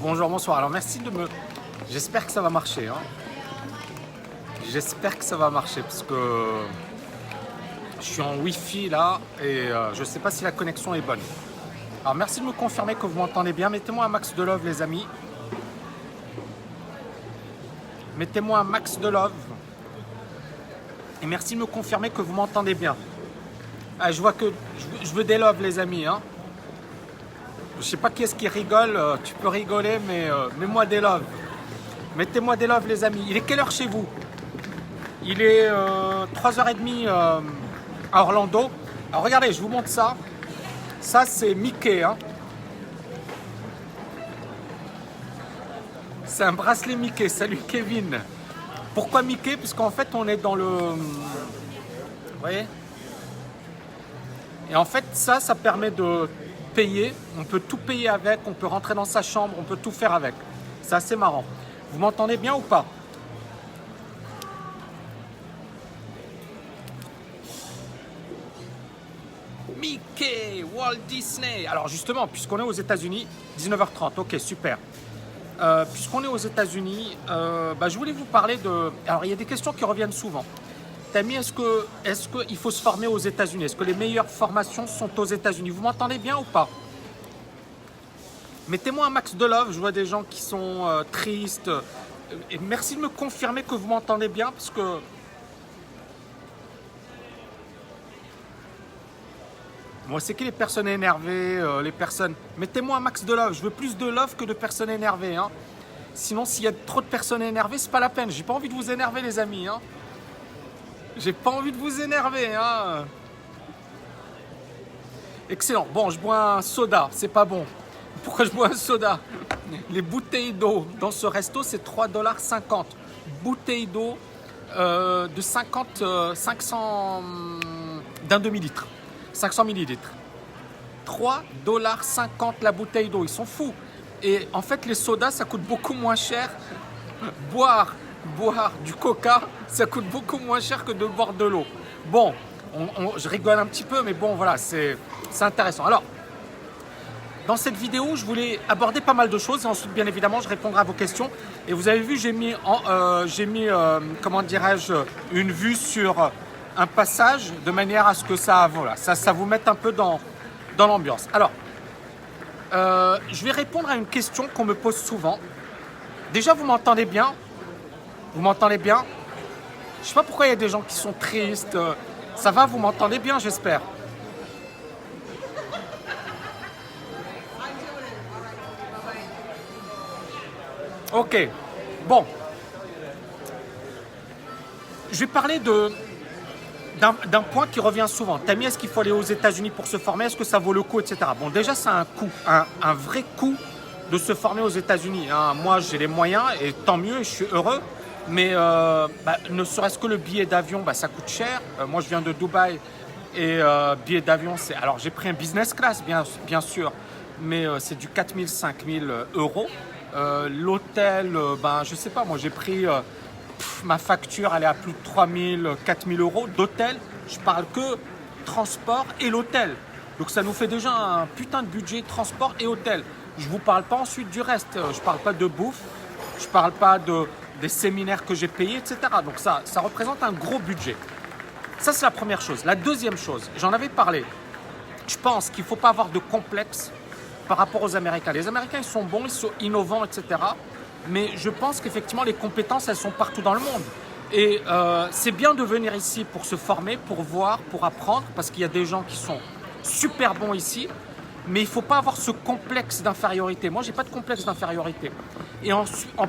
Bonjour, bonsoir. Alors merci de me... J'espère que ça va marcher. Hein. J'espère que ça va marcher parce que je suis en Wi-Fi là et je ne sais pas si la connexion est bonne. Alors merci de me confirmer que vous m'entendez bien. Mettez-moi un max de love les amis. Mettez-moi un max de love. Et merci de me confirmer que vous m'entendez bien. Ah, je vois que je veux des love les amis. Hein. Je sais pas qui est-ce qui rigole, tu peux rigoler, mais mets-moi des loves. Mettez-moi des loves, les amis. Il est quelle heure chez vous? Il est 3h30 à Orlando. Alors regardez, je vous montre ça. Ça, c'est Mickey. Hein. C'est un bracelet Mickey. Salut Kevin. Pourquoi Mickey? Parce qu'en fait, on est dans le... Vous voyez? Et en fait, ça permet de... payer, on peut tout payer avec, on peut rentrer dans sa chambre, on peut tout faire avec. C'est assez marrant. Vous m'entendez bien ou pas? Mickey, Walt Disney. Alors justement, puisqu'on est aux États-Unis, 19h30, ok, super. Puisqu'on est aux États-Unis, je voulais vous parler de... Alors il y a des questions qui reviennent souvent. Tammy, est-ce qu'il faut se former aux États-Unis? Est-ce que les meilleures formations sont aux États-Unis? Vous m'entendez bien ou pas? Mettez-moi un max de love, je vois des gens qui sont tristes. Et merci de me confirmer que vous m'entendez bien parce que... Moi, c'est qui les personnes énervées, les personnes... Mettez-moi un max de love, je veux plus de love que de personnes énervées. Hein. Sinon, s'il y a trop de personnes énervées, c'est pas la peine. J'ai pas envie de vous énerver, les amis. Hein. J'ai pas envie de vous énerver. Hein. Excellent. Bon, je bois un soda, c'est pas bon. Pourquoi je bois un soda? Les bouteilles d'eau dans ce resto, c'est 3,50 $. Bouteille d'eau de 500 d'un demi-litre. 500 millilitres. 3,50 $ la bouteille d'eau. Ils sont fous. Et en fait, les sodas, ça coûte beaucoup moins cher. Boire du coca, ça coûte beaucoup moins cher que de boire de l'eau. Bon, je rigole un petit peu, mais bon, voilà, c'est intéressant. Alors, dans cette vidéo, je voulais aborder pas mal de choses et ensuite, bien évidemment, je répondrai à vos questions. Et vous avez vu, j'ai mis comment dirais-je, une vue sur un passage de manière à ce que ça vous mette un peu dans l'ambiance. Alors, je vais répondre à une question qu'on me pose souvent. Déjà, vous m'entendez bien? Vous m'entendez bien? Je ne sais pas pourquoi il y a des gens qui sont tristes. Ça va, vous m'entendez bien, j'espère. Ok, bon. Je vais parler d'un point qui revient souvent. Tammy, est-ce qu'il faut aller aux États-Unis pour se former? Est-ce que ça vaut le coup, etc. Bon, déjà, c'est un coût, un vrai coût de se former aux États-Unis. Hein. Moi, j'ai les moyens et tant mieux, et je suis heureux. Mais ne serait-ce que le billet d'avion, ça coûte cher. Moi, je viens de Dubaï et billet d'avion, c'est... Alors, j'ai pris un business class, bien sûr, mais c'est du 4 000, 5 000 euros. L'hôtel, je sais pas, moi, j'ai pris... ma facture, elle est à plus de 3 000, 4 000 euros d'hôtel. Je parle que transport et l'hôtel. Donc, ça nous fait déjà un putain de budget transport et hôtel. Je ne vous parle pas ensuite du reste. Je ne parle pas de bouffe. Je ne parle pas des séminaires que j'ai payés, etc. Donc ça représente un gros budget. Ça, c'est la première chose. La deuxième chose, j'en avais parlé. Je pense qu'il ne faut pas avoir de complexe par rapport aux Américains. Les Américains, ils sont bons, ils sont innovants, etc. Mais je pense qu'effectivement, les compétences, elles sont partout dans le monde. Et c'est bien de venir ici pour se former, pour voir, pour apprendre, parce qu'il y a des gens qui sont super bons ici. Mais il ne faut pas avoir ce complexe d'infériorité. Moi, je n'ai pas de complexe d'infériorité. Et en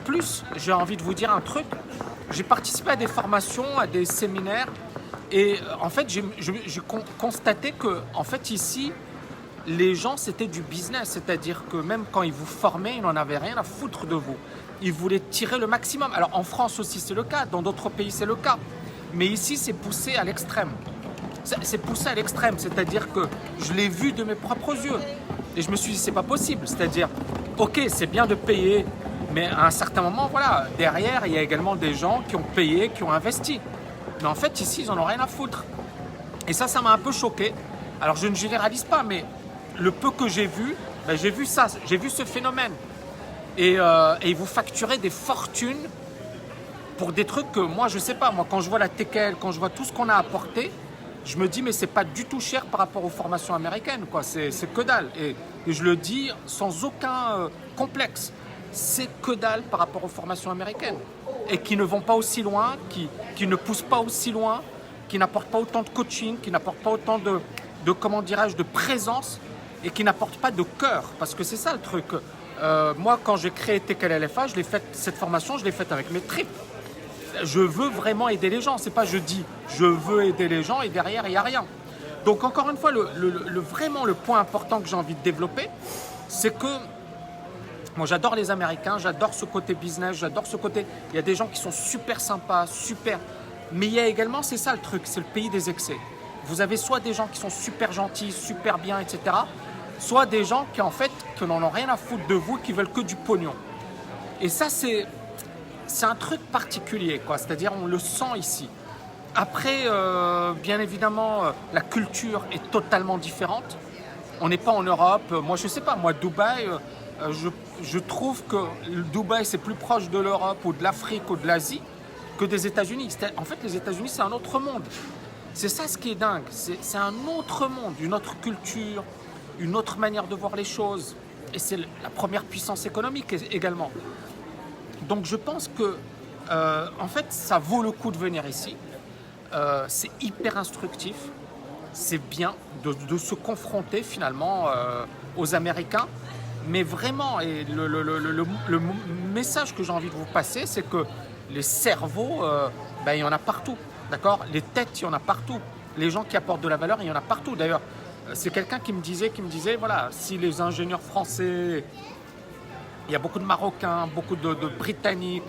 plus, j'ai envie de vous dire un truc. J'ai participé à des formations, à des séminaires. Et en fait, j'ai constaté que, en fait, ici, les gens, c'était du business. C'est-à-dire que même quand ils vous formaient, ils n'en avaient rien à foutre de vous. Ils voulaient tirer le maximum. Alors, en France aussi, c'est le cas. Dans d'autres pays, c'est le cas. Mais ici, c'est poussé à l'extrême. C'est poussé à l'extrême, c'est-à-dire que je l'ai vu de mes propres yeux. Et je me suis dit, c'est pas possible. C'est-à-dire, ok, c'est bien de payer, mais à un certain moment, voilà, derrière, il y a également des gens qui ont payé, qui ont investi. Mais en fait, ici, ils en ont rien à foutre. Et ça m'a un peu choqué. Alors, je ne généralise pas, mais le peu que j'ai vu, j'ai vu ça, j'ai vu ce phénomène. et vous facturez des fortunes pour des trucs que moi, je sais pas. Moi, quand je vois la TKL, quand je vois tout ce qu'on a apporté, je me dis, mais c'est pas du tout cher par rapport aux formations américaines, quoi. C'est que dalle. Et je le dis sans aucun complexe. C'est que dalle par rapport aux formations américaines. Et qui ne vont pas aussi loin, qui ne poussent pas aussi loin, qui n'apportent pas autant de coaching, qui n'apportent pas autant de comment dirais-je, de présence et qui n'apportent pas de cœur. Parce que c'est ça le truc. Moi, quand j'ai créé TKL LFA, cette formation, je l'ai faite avec mes tripes. Je veux vraiment aider les gens. C'est pas je dis je veux aider les gens et derrière il n'y a rien. Donc encore une fois, vraiment le point important que j'ai envie de développer, c'est que moi j'adore les Américains, j'adore ce côté business, j'adore ce côté. Il y a des gens qui sont super sympas, super. Mais il y a également, c'est ça le truc, c'est le pays des excès. Vous avez soit des gens qui sont super gentils, super bien, etc. Soit des gens qui en fait qui n'en ont rien à foutre de vous, qui veulent que du pognon. Et ça c'est un truc particulier, quoi. C'est-à-dire on le sent ici. Après, bien évidemment, la culture est totalement différente. On n'est pas en Europe. Moi, je sais pas. Moi, Dubaï, je trouve que Dubaï, c'est plus proche de l'Europe ou de l'Afrique ou de l'Asie que des États-Unis. En fait, les États-Unis, c'est un autre monde. C'est ça ce qui est dingue. C'est un autre monde, une autre culture, une autre manière de voir les choses. Et c'est la première puissance économique également. Donc je pense que en fait ça vaut le coup de venir ici. C'est hyper instructif. C'est bien de se confronter finalement aux Américains. Mais vraiment, et le message que j'ai envie de vous passer, c'est que les cerveaux, il y en a partout. D'accord ? Les têtes, il y en a partout. Les gens qui apportent de la valeur, il y en a partout. D'ailleurs, c'est quelqu'un qui me disait, voilà, si les ingénieurs français... Il y a beaucoup de Marocains, beaucoup de Britanniques,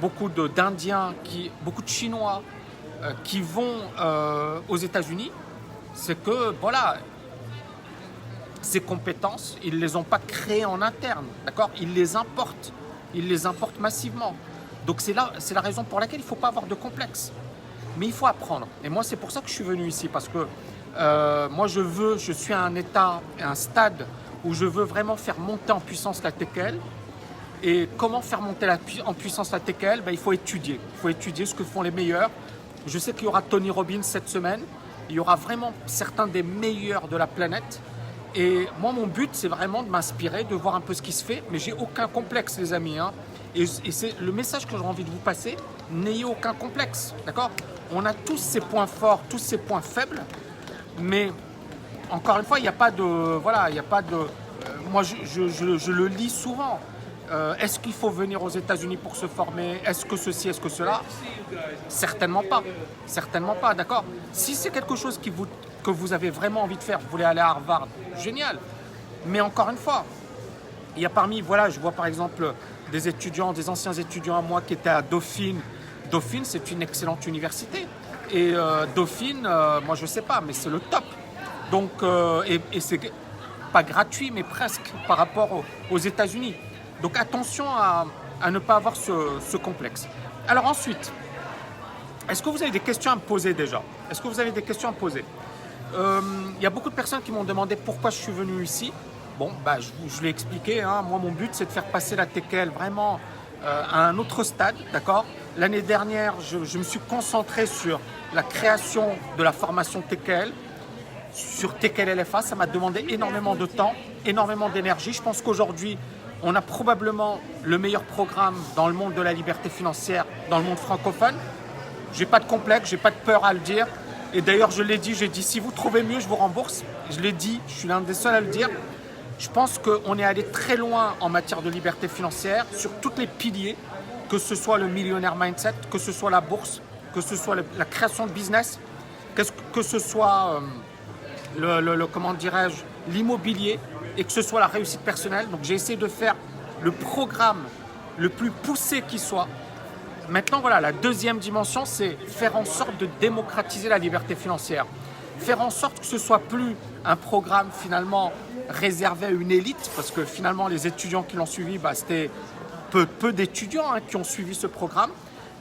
beaucoup d'Indiens, beaucoup de Chinois qui vont aux États-Unis. C'est que, voilà, ces compétences, ils ne les ont pas créées en interne, d'accord ? Ils les importent massivement. Donc c'est la raison pour laquelle il ne faut pas avoir de complexe. Mais il faut apprendre. Et moi, c'est pour ça que je suis venu ici, parce que moi, je suis à un stade où je veux vraiment faire monter en puissance la TKL. Et comment faire monter en puissance la TKL ? Il faut étudier. Il faut étudier ce que font les meilleurs. Je sais qu'il y aura Tony Robbins cette semaine. Il y aura vraiment certains des meilleurs de la planète. Et moi, mon but, c'est vraiment de m'inspirer, de voir un peu ce qui se fait. Mais j'ai aucun complexe, les amis. Et c'est le message que j'ai envie de vous passer. N'ayez aucun complexe. D'accord ? On a tous ces points forts, tous ces points faibles. Mais encore une fois, il n'y a pas de... Voilà, il n'y a pas de... moi, je le lis souvent. Est-ce qu'il faut venir aux États-Unis pour se former ? Est-ce que ceci, est-ce que cela ? Certainement pas. Certainement pas, d'accord ? Si c'est quelque chose que vous avez vraiment envie de faire, vous voulez aller à Harvard, génial. Mais encore une fois, il y a voilà, je vois par exemple des anciens étudiants à moi qui étaient à Dauphine. Dauphine, c'est une excellente université. Et Dauphine, moi je sais pas, mais c'est le top. Donc, et c'est pas gratuit, mais presque par rapport aux États-Unis. Donc attention à ne pas avoir ce complexe. Alors ensuite, est-ce que vous avez des questions à me poser déjà ? Est-ce que vous avez des questions à me poser ? Il y a beaucoup de personnes qui m'ont demandé pourquoi je suis venu ici. Bon, je l'ai expliqué. Moi, mon but, c'est de faire passer la TKL vraiment à un autre stade, d'accord ? L'année dernière, je me suis concentré sur la création de la formation TKL. Sur TKL LFA, ça m'a demandé énormément de temps, énormément d'énergie. Je pense qu'aujourd'hui, on a probablement le meilleur programme dans le monde de la liberté financière, dans le monde francophone. J'ai pas de complexe, j'ai pas de peur à le dire. Et d'ailleurs, j'ai dit, si vous trouvez mieux, je vous rembourse. Je l'ai dit, je suis l'un des seuls à le dire. Je pense qu'on est allé très loin en matière de liberté financière sur tous les piliers, que ce soit le millionnaire mindset, que ce soit la bourse, que ce soit la création de business, que ce soit comment dirais-je, l'immobilier et que ce soit la réussite personnelle. Donc j'ai essayé de faire le programme le plus poussé qui soit. Maintenant, voilà, la deuxième dimension, c'est faire en sorte de démocratiser la liberté financière. Faire en sorte que ce ne soit plus un programme finalement réservé à une élite, parce que finalement les étudiants qui l'ont suivi, c'était peu d'étudiants qui ont suivi ce programme,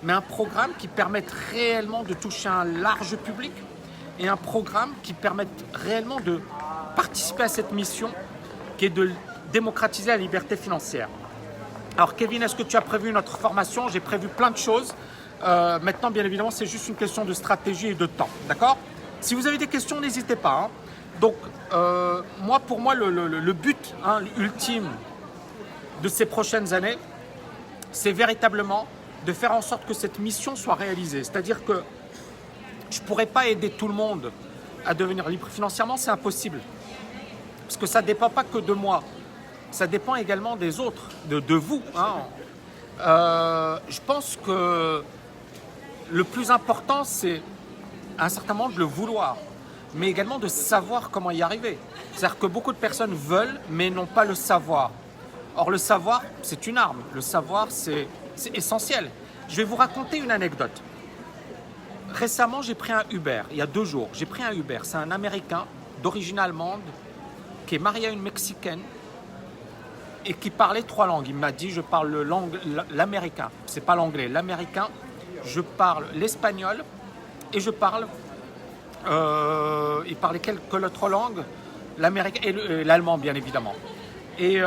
mais un programme qui permette réellement de toucher un large public et un programme qui permette réellement de participer à cette mission qui est de démocratiser la liberté financière. Alors Kevin, est-ce que tu as prévu notre formation? J'ai prévu plein de choses. Maintenant, bien évidemment, c'est juste une question de stratégie et de temps. D'accord? Si vous avez des questions, n'hésitez pas. Hein. Donc, pour moi, le but ultime de ces prochaines années, c'est véritablement de faire en sorte que cette mission soit réalisée. C'est-à-dire que je ne pourrais pas aider tout le monde à devenir libre financièrement, c'est impossible. Parce que ça ne dépend pas que de moi, ça dépend également des autres, de vous. Hein. Je pense que le plus important, c'est à un certain moment de le vouloir, mais également de savoir comment y arriver. C'est-à-dire que beaucoup de personnes veulent, mais n'ont pas le savoir. Or, le savoir, c'est une arme. Le savoir, c'est essentiel. Je vais vous raconter une anecdote. Récemment, j'ai pris un Uber, il y a 2 jours. J'ai pris un Uber, c'est un Américain d'origine allemande qui est marié à une Mexicaine et qui parlait 3 langues. Il m'a dit, je parle l'américain, c'est pas l'anglais, l'américain, je parle l'espagnol et je parle, il parlait quelle autre langue? L'américain et l'allemand, bien évidemment. Et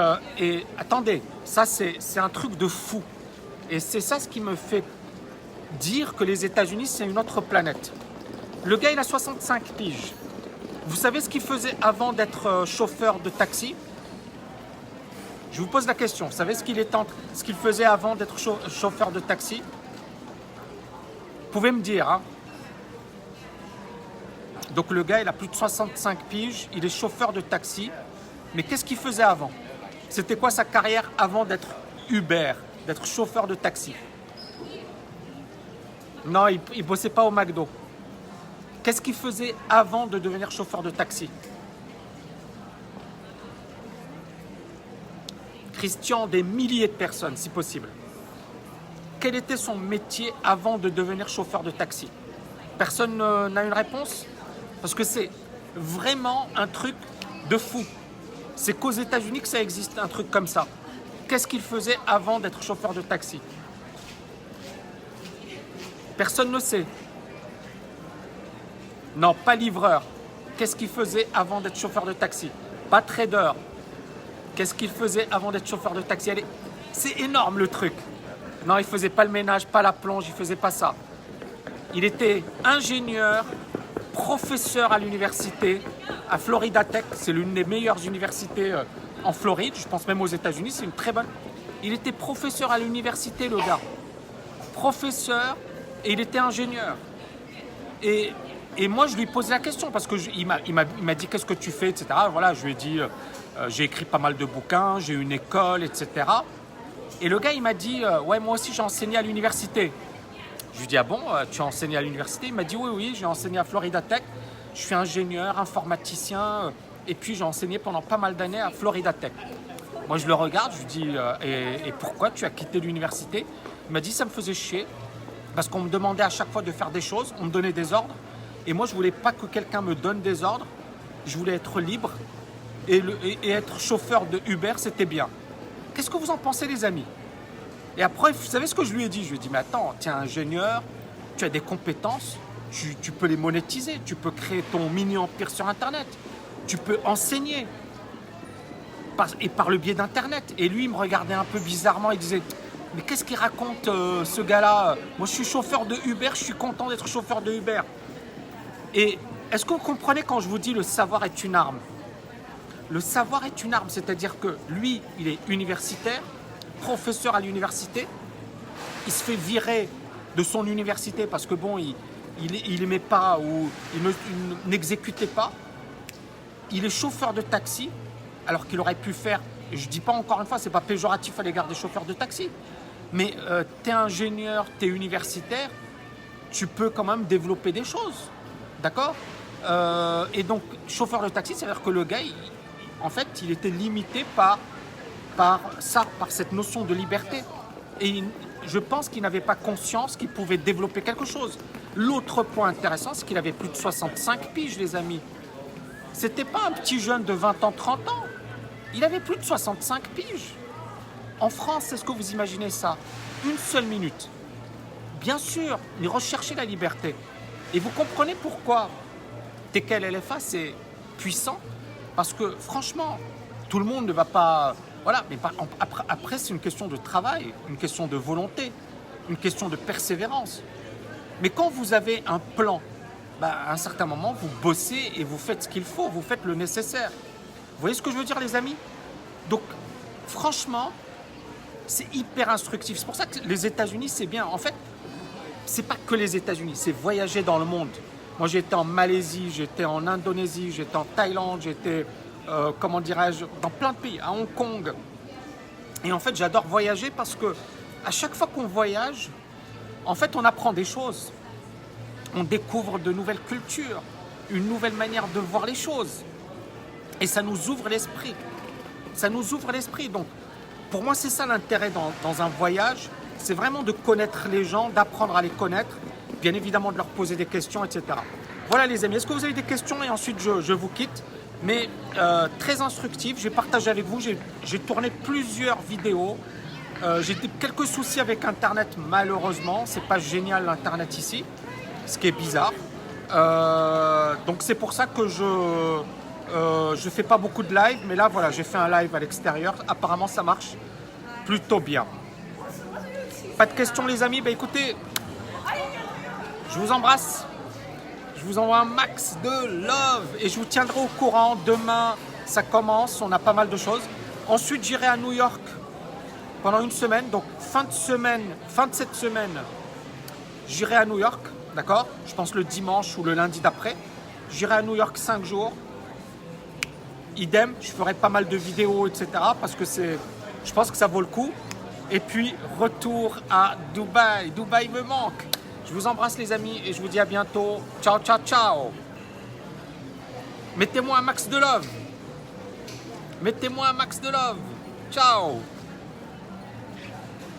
attendez, ça c'est un truc de fou. Et c'est ça ce qui me fait dire que les États-Unis, c'est une autre planète. Le gars, il a 65 piges. Vous savez ce qu'il faisait avant d'être chauffeur de taxi? Je vous pose la question. Vous savez ce qu'il faisait avant d'être chauffeur de taxi? Vous pouvez me dire. Hein? Donc le gars, il a plus de 65 piges. Il est chauffeur de taxi. Mais qu'est-ce qu'il faisait avant? C'était quoi sa carrière avant d'être Uber, d'être chauffeur de taxi? Non, il ne bossait pas au McDo. Qu'est-ce qu'il faisait avant de devenir chauffeur de taxi? Christian, des milliers de personnes, si possible. Quel était son métier avant de devenir chauffeur de taxi? Personne n'a une réponse? Parce que c'est vraiment un truc de fou. C'est qu'aux États-Unis que ça existe, un truc comme ça. Qu'est-ce qu'il faisait avant d'être chauffeur de taxi? Personne ne sait. Non, pas livreur. Qu'est-ce qu'il faisait avant d'être chauffeur de taxi? Pas trader. Qu'est-ce qu'il faisait avant d'être chauffeur de taxi? C'est énorme le truc. Non, il faisait pas le ménage, pas la plonge, il faisait pas ça. Il était ingénieur, professeur à l'université, à Florida Tech. C'est l'une des meilleures universités en Floride, je pense même aux États-Unis, c'est une très bonne. Il était professeur à l'université, le gars. Professeur, et il était ingénieur. Et moi, je lui posais la question parce qu'il m'a dit qu'est-ce que tu fais, etc. Voilà, je lui ai dit, j'ai écrit pas mal de bouquins, j'ai une école, etc. Et le gars, il m'a dit, ouais, moi aussi, j'ai enseigné à l'université. Je lui ai dit, ah bon, tu as enseigné à l'université? Il m'a dit, oui, j'ai enseigné à Florida Tech. Je suis ingénieur, informaticien, et puis j'ai enseigné pendant pas mal d'années à Florida Tech. Moi, je le regarde, je lui dis, et pourquoi tu as quitté l'université? Il m'a dit, ça me faisait chier, parce qu'on me demandait à chaque fois de faire des choses, on me donnait des ordres, et moi, je ne voulais pas que quelqu'un me donne des ordres, je voulais être libre, et être chauffeur de Uber, c'était bien. Qu'est-ce que vous en pensez, les amis? Et après, vous savez ce que je lui ai dit? Je lui ai dit, mais attends, tu es ingénieur, tu as des compétences, tu peux les monétiser, tu peux créer ton mini-empire sur Internet, tu peux enseigner, et par le biais d'Internet. Et lui, il me regardait un peu bizarrement, il disait, mais qu'est-ce qu'il raconte ce gars-là? Moi, je suis chauffeur de Uber, je suis content d'être chauffeur de Uber. Et est-ce que vous comprenez quand je vous dis le savoir est une arme? Le savoir est une arme, c'est-à-dire que lui, il est universitaire, professeur à l'université, il se fait virer de son université parce que bon, il n'aimait pas ou il n'exécutait pas. Il est chauffeur de taxi, alors qu'il aurait pu faire, et je ne dis pas encore une fois, ce n'est pas péjoratif à l'égard des chauffeurs de taxi, mais tu es ingénieur, tu es universitaire, tu peux quand même développer des choses, d'accord? Et donc, chauffeur de taxi, c'est-à-dire que le gars, en fait, il était limité par cette notion de liberté. Et je pense qu'il n'avait pas conscience qu'il pouvait développer quelque chose. L'autre point intéressant, c'est qu'il avait plus de 65 piges, les amis. C'était pas un petit jeune de 20 ans, 30 ans. Il avait plus de 65 piges. En France, est-ce que vous imaginez ça? Une seule minute. Bien sûr, il recherchait la liberté. Et vous comprenez pourquoi TKL LFA, c'est puissant? Parce que franchement, tout le monde ne va pas Voilà, mais après c'est une question de travail, une question de volonté, une question de persévérance. Mais quand vous avez un plan, à un certain moment, vous bossez et vous faites ce qu'il faut, vous faites le nécessaire. Vous voyez ce que je veux dire, les amis? Donc, franchement, c'est hyper instructif. C'est pour ça que les États-Unis, c'est bien. En fait, c'est pas que les États-Unis, c'est voyager dans le monde. Moi, j'étais en Malaisie, j'étais en Indonésie, j'étais en Thaïlande, j'étais, comment dirais-je, dans plein de pays, à Hong Kong. Et en fait, j'adore voyager parce que à chaque fois qu'on voyage, en fait, on apprend des choses. On découvre de nouvelles cultures, une nouvelle manière de voir les choses. Et ça nous ouvre l'esprit. Ça nous ouvre l'esprit. Donc, pour moi, c'est ça l'intérêt dans un voyage. C'est vraiment de connaître les gens, d'apprendre à les connaître, bien évidemment de leur poser des questions, etc. Voilà les amis, est-ce que vous avez des questions? Et ensuite, je vous quitte. Mais très instructif, j'ai partagé avec vous, j'ai tourné plusieurs vidéos. J'ai quelques soucis avec Internet, malheureusement. C'est pas génial l'Internet ici, ce qui est bizarre. Donc c'est pour ça que je fais pas beaucoup de live, mais là voilà, j'ai fait un live à l'extérieur. Apparemment ça marche plutôt bien. Pas de questions les amis? Écoutez, je vous embrasse. Je vous envoie un max de love et je vous tiendrai au courant. Demain ça commence, on a pas mal de choses. Ensuite j'irai à New York pendant une semaine. Donc fin de cette semaine, j'irai à New York, d'accord? Je pense le dimanche ou le lundi d'après. J'irai à New York 5 jours. Idem, je ferai pas mal de vidéos, etc. Parce que je pense que ça vaut le coup. Et puis, retour à Dubaï. Dubaï me manque. Je vous embrasse les amis et je vous dis à bientôt. Ciao, ciao, ciao. Mettez-moi un max de love. Mettez-moi un max de love. Ciao.